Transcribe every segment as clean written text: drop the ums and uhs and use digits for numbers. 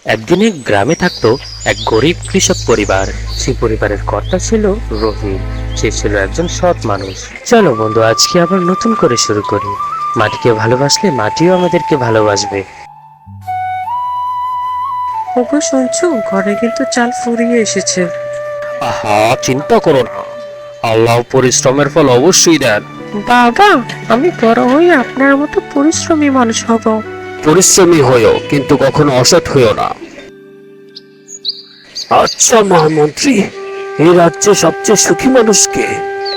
একদিনে গ্রামে থাকতো এক গরিব কৃষক পরিবার। সেই পরিবারের কর্তা ছিল রহিম। সে ছিল একজন সৎ মানুষ। চলো বন্ধু, আজকে আবার নতুন করে শুরু করি। মাটিকে ভালোবাসলে মাটিও আমাদেরকে ভালোবাসবে। ওগো শুনছো, ঘরে কিন্তু চাল ফুরিয়ে এসেছে। আহা, চিন্তা করো না, আল্লাহ পরিশ্রমের ফল অবশ্যই দেন। বাবা, আমি বড় হয়ে আপনার মতো পরিশ্রমী মানুষ হব। পরিশ্রমী হয়েও, কিন্তু কখনো অসৎ হয়েও না। আচ্ছা মহামন্ত্রী, এই রাজ্যে সবচেয়ে সুখী মানুষ কে?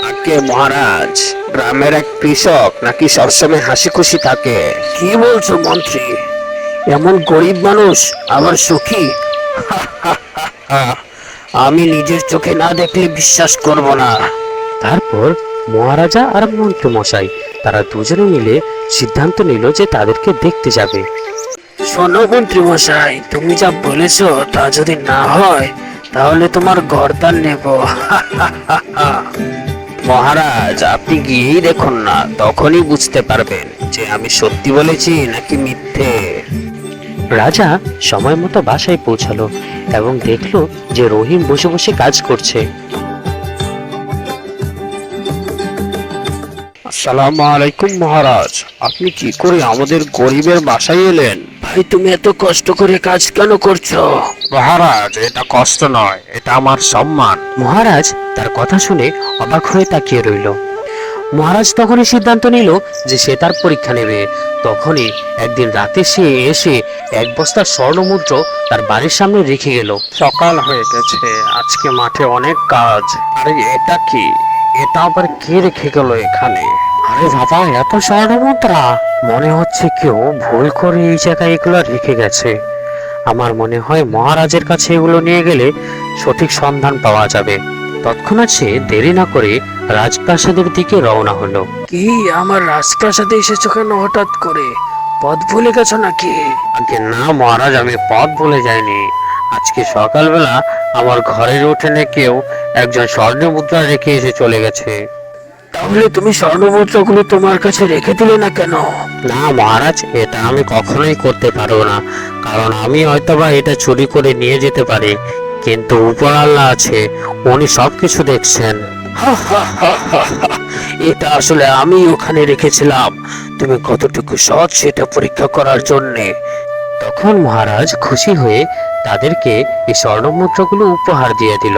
আগে মহারাজ, গ্রামের এক কৃষক নাকি সবসময় হাসি খুশি থাকে। কি বলছো মন্ত্রী? এমন গরিব মানুষ আবার সুখী? আমি নিজের চোখে না দেখলে বিশ্বাস করব না। তারপর মহারাজা আর মন্ত্রী মশাই তারা দুজনে মিলে সিদ্ধান্ত নিল যে তাদেরকে দেখতে যাবে। শোনো মন্ত্রী মশাই, তুমি যা বলেছো তা যদি না হয় তাহলে তোমার গর্দান নেব। মহারাজ, আপনি গিয়েই দেখুন না, তখনই বুঝতে পারবেন যে আমি সত্যি বলেছি নাকি মিথ্যে। রাজা সময় মতো বাসায় পৌঁছালো এবং দেখলো যে রহিম বসে বসে কাজ করছে। আসসালামু আলাইকুম মহারাজ, আপনি কি করে আমাদের গরিবের বাসায় এলেন? ভাই, তুমি এত কষ্ট করে কাজ কেন করছো? মহারাজ, এটা কষ্ট নয়, এটা আমার সম্মান। মহারাজ তার কথা শুনে অবাক হয়ে তাকিয়ে রইল। মহারাজ তখনই সিদ্ধান্ত নিল যে সে তার পরীক্ষা নেবে। তখনই একদিন রাতে সে এসে এক বস্তা স্বর্ণমুদ্র তার বাড়ির সামনে রেখে গেল। সকাল হয়ে গেছে, আজকে মাঠে অনেক কাজ। আরে এটা কি? এটা আবার কে রেখে গেল এখানে? আরে বাবা, এত স্বর্ণমুদ্রা! মনে হচ্ছে কেউ ভুল করে এই জায়গায় এগুলো রেখে গেছে। আমার মনে হয় মহারাজের কাছে এগুলো নিয়ে গেলে সঠিক সন্ধান পাওয়া যাবে। তৎক্ষণাৎ সে দেরি না করে রাজপ্রাসাদের দিকে রওনা হলো। কি, আমার রাজপ্রাসাদে এসেছো কেন হঠাৎ করে? পথ ভুলে গেছো নাকি? আগে না মহারাজ, আমি পথ ভুলে যাইনি। আজকে সকালবেলা আমার ঘরের উঠোনে কেউ একজন স্বর্ণ মুদ্রা রেখে এসে চলে গেছে। তাহলে তুমি স্বর্ণ মুদ্রাগুলো তোমার কাছে রেখে দিলে না কেন? না মহারাজ, এটা আমি কখনোই করতে পারবো না, কারণ আমি হয়তোবা এটা চুরি করে নিয়ে যেতে পারি, কিন্তু উপর আল্লাহ আছে, উনি সবকিছু দেখছেন। এটা আসলে আমি ওখানে রেখেছিলাম, তুমি কতটুকু সৎ সেটা পরীক্ষা করার জন্যে। তখন মহারাজ খুশি হয়ে তাদেরকে এই স্বর্ণ মুদ্রাগুলো উপহার দিয়ে দিল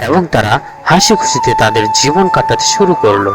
এবং তারা হাসি খুশিতে তাদের জীবন কাটাতে শুরু করলো।